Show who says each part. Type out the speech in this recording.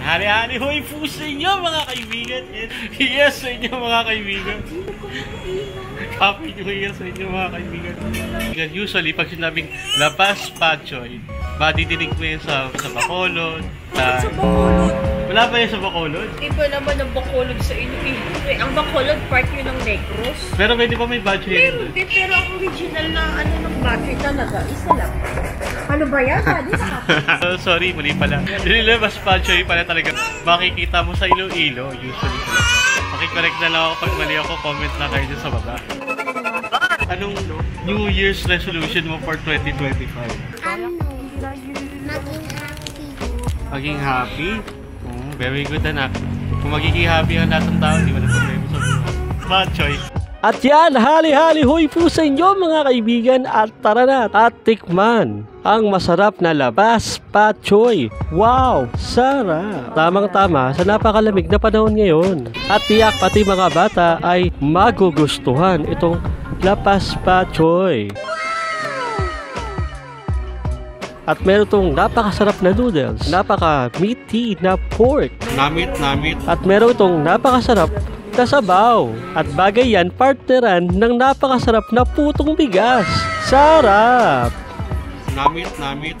Speaker 1: Hari-hari hoy po sa inyo mga kaibigan. Yes sa inyo mga kaibigan. Happy New Year sa inyo mga kaibigan. Usually pag sinabing labas Patchoy, madidinig mo yun sa Bacolod.
Speaker 2: Sa Bacolod?
Speaker 1: Wala ba yun sa Bacolod?
Speaker 2: Iba naman ang Bacolod sa inyo. Ang Bacolod part yun ng Negros.
Speaker 1: Pero pwede pa may Patchoy?
Speaker 2: Meron din, pero ang original na ano ng Patchoy talaga, isa lang. Ano ba yan?
Speaker 1: Sorry, mali pala. Labas Patchoy pala talaga. Makikita mo sa Iloilo, usually. Makikorek na lang ako pag mali ako, comment na kayo dyan sa baba. Anong New Year's resolution mo for 2025? Maging happy? Very good, anak. Kung magiging happy ang lahat ng tao, di ba na problema sa buhay? Patchoy.
Speaker 3: At yan, hali-hali hoy po sa inyo mga kaibigan at tara na at tikman ang masarap na labas Patchoy. Wow, sarap! Tamang-tama sa napakalamig na panahon ngayon. At tiyak pati mga bata ay magugustuhan itong labas Patchoy. At meron itong napakasarap na noodles, napaka-meaty na pork.
Speaker 1: Namit.
Speaker 3: At meron itong napakasarap na sabaw. At bagay yan, partneran ng napakasarap na putong bigas. Sarap!
Speaker 1: Namit.